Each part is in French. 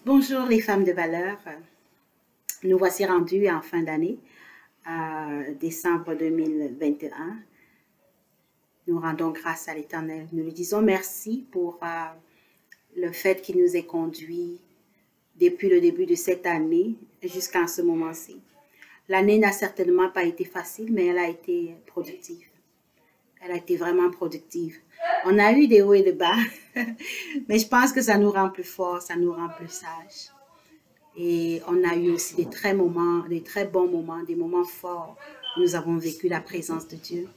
Bonjour les femmes de valeur, nous voici rendus en fin d'année, décembre 2021. Nous rendons grâce à l'Éternel. Nous lui disons merci pour le fait qu'il nous ait conduits depuis le début de cette année jusqu'à ce moment-ci. L'année n'a certainement pas été facile, mais elle a été productive. Elle a été vraiment productive. On a eu des hauts et des bas, mais je pense que ça nous rend plus forts, ça nous rend plus sages. Et on a eu aussi des très bons moments, des moments forts où nous avons vécu la présence de Dieu.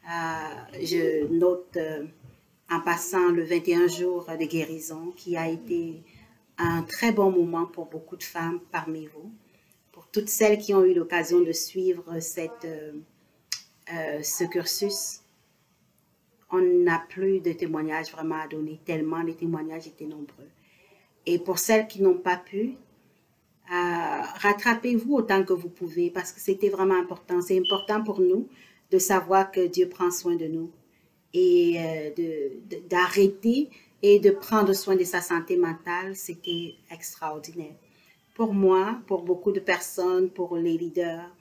Je note en passant le 21 jours de guérison qui a été un très bon moment pour beaucoup de femmes parmi vous. Pour toutes celles qui ont eu l'occasion de suivre ce cursus, on n'a plus de témoignages vraiment à donner, tellement les témoignages étaient nombreux. Et pour celles qui n'ont pas pu, rattrapez-vous autant que vous pouvez parce que c'était vraiment important. C'est important pour nous de savoir que Dieu prend soin de nous et d'arrêter et de prendre soin de sa santé mentale, c'était extraordinaire. Pour moi, pour beaucoup de personnes, pour les leaders,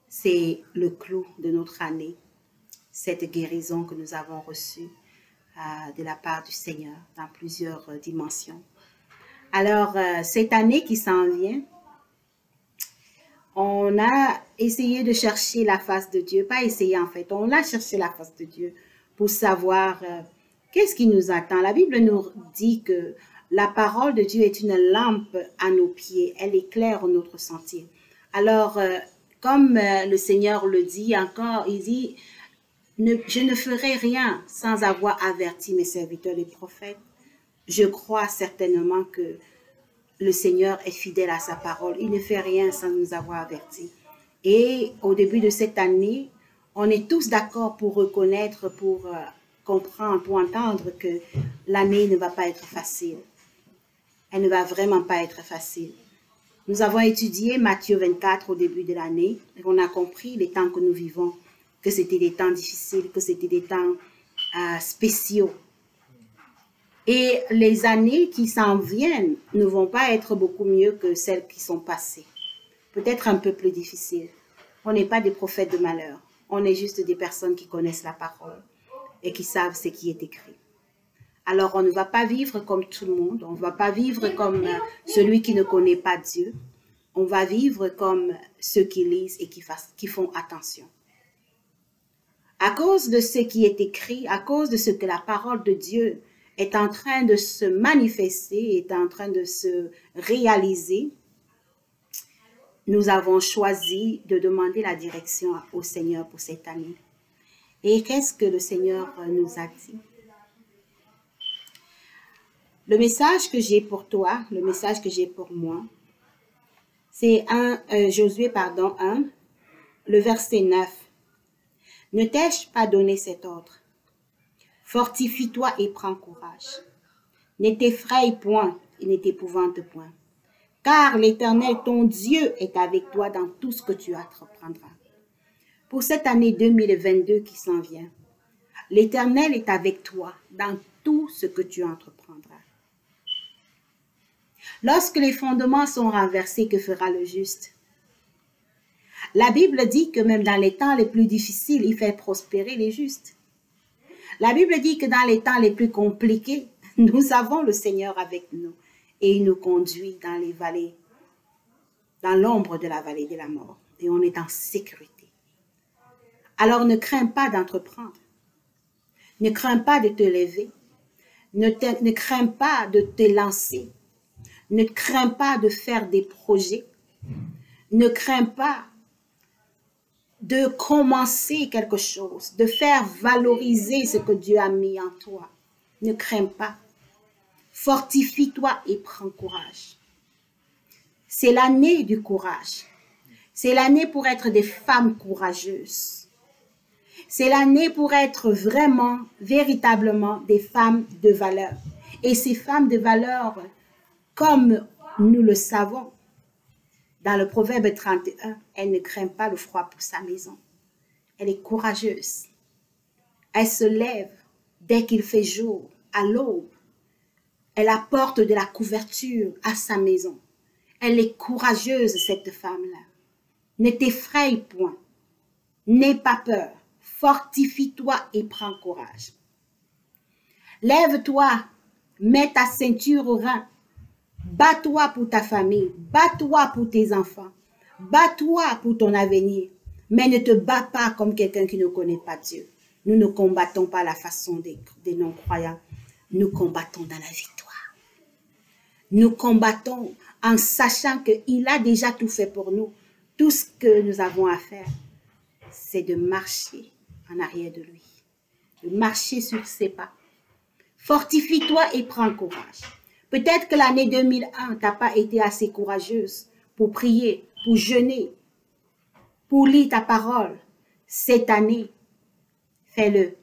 c'est le clou de notre année, cette guérison que nous avons reçue de la part du Seigneur dans plusieurs dimensions. Alors, cette année qui s'en vient, on a essayé de chercher la face de Dieu, pas essayé en fait, on a cherché la face de Dieu pour savoir qu'est-ce qui nous attend. La Bible nous dit que la parole de Dieu est une lampe à nos pieds, elle éclaire notre sentier. Alors, comme le Seigneur le dit encore, il dit, je ne ferai rien sans avoir averti mes serviteurs les prophètes. Je crois certainement que le Seigneur est fidèle à sa parole. Il ne fait rien sans nous avoir avertis. Et au début de cette année, on est tous d'accord pour reconnaître, pour comprendre, pour entendre que l'année ne va pas être facile. Elle ne va vraiment pas être facile. Nous avons étudié Matthieu 24 au début de l'année et on a compris les temps que nous vivons, que c'était des temps difficiles, que c'était des temps spéciaux. Et les années qui s'en viennent ne vont pas être beaucoup mieux que celles qui sont passées. Peut-être un peu plus difficiles. On n'est pas des prophètes de malheur. On est juste des personnes qui connaissent la parole et qui savent ce qui est écrit. Alors, on ne va pas vivre comme tout le monde. On ne va pas vivre comme celui qui ne connaît pas Dieu. On va vivre comme ceux qui lisent et qui font attention. À cause de ce qui est écrit, à cause de ce que la parole de Dieu est en train de se manifester, est en train de se réaliser, nous avons choisi de demander la direction au Seigneur pour cette année. Et qu'est-ce que le Seigneur nous a dit? Le message que j'ai pour toi, le message que j'ai pour moi, c'est Josué 1, le verset 9. Ne t'ai-je pas donné cet ordre? Fortifie-toi et prends courage. Ne t'effraie point et ne t'épouvante point. Car l'Éternel, ton Dieu, est avec toi dans tout ce que tu entreprendras. Pour cette année 2022 qui s'en vient, l'Éternel est avec toi dans tout ce que tu entreprendras. Lorsque les fondements sont renversés, que fera le juste? La Bible dit que même dans les temps les plus difficiles, il fait prospérer les justes. La Bible dit que dans les temps les plus compliqués, nous avons le Seigneur avec nous et il nous conduit dans les vallées, dans l'ombre de la vallée de la mort et on est en sécurité. Alors ne crains pas d'entreprendre, ne crains pas de te lever, ne crains pas de te lancer, ne crains pas de faire des projets, ne crains pas de commencer quelque chose, de faire valoriser ce que Dieu a mis en toi. Ne crains pas. Fortifie-toi et prends courage. C'est l'année du courage. C'est l'année pour être des femmes courageuses. C'est l'année pour être vraiment, véritablement des femmes de valeur. Et ces femmes de valeur, comme nous le savons, dans le Proverbe 31, elle ne craint pas le froid pour sa maison. Elle est courageuse. Elle se lève dès qu'il fait jour, à l'aube. Elle apporte de la couverture à sa maison. Elle est courageuse, cette femme-là. Ne t'effraie point. N'aie pas peur. Fortifie-toi et prends courage. Lève-toi, mets ta ceinture au rein. Bats-toi pour ta famille. Bats-toi pour tes enfants. Bats-toi pour ton avenir. Mais ne te bats pas comme quelqu'un qui ne connaît pas Dieu. Nous ne combattons pas la façon des non-croyants. Nous combattons dans la victoire. Nous combattons en sachant qu'il a déjà tout fait pour nous. Tout ce que nous avons à faire, c'est de marcher en arrière de lui. De marcher sur ses pas. Fortifie-toi et prends courage. Peut-être que l'année 2001, tu n'as pas été assez courageuse pour prier, pour jeûner, pour lire ta parole. Cette année, fais-le.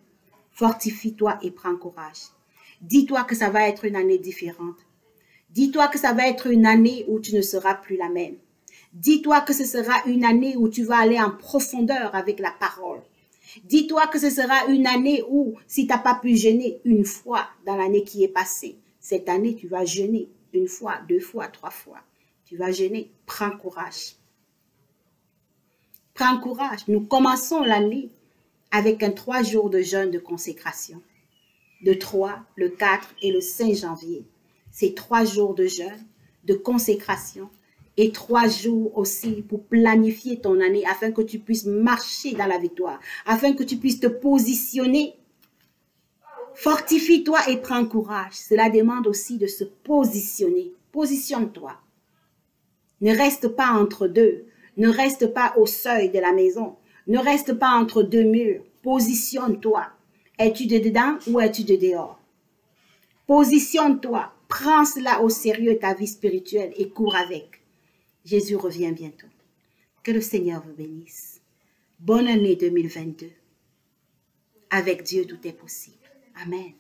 Fortifie-toi et prends courage. Dis-toi que ça va être une année différente. Dis-toi que ça va être une année où tu ne seras plus la même. Dis-toi que ce sera une année où tu vas aller en profondeur avec la parole. Dis-toi que ce sera une année où, si tu n'as pas pu jeûner une fois dans l'année qui est passée, cette année, tu vas jeûner une fois, 2 fois, 3 fois. Tu vas jeûner. Prends courage. Prends courage. Nous commençons l'année avec un 3 jours de jeûne de consécration. Le 3, le 4 et le 5 janvier. C'est 3 jours de jeûne, de consécration et 3 jours aussi pour planifier ton année afin que tu puisses marcher dans la victoire, afin que tu puisses te positionner. Fortifie-toi et prends courage. Cela demande aussi de se positionner. Positionne-toi. Ne reste pas entre deux. Ne reste pas au seuil de la maison. Ne reste pas entre 2 murs. Positionne-toi. Es-tu de dedans ou es-tu de dehors? Positionne-toi. Prends cela au sérieux, ta vie spirituelle, et cours avec. Jésus revient bientôt. Que le Seigneur vous bénisse. Bonne année 2022. Avec Dieu, tout est possible. Amen.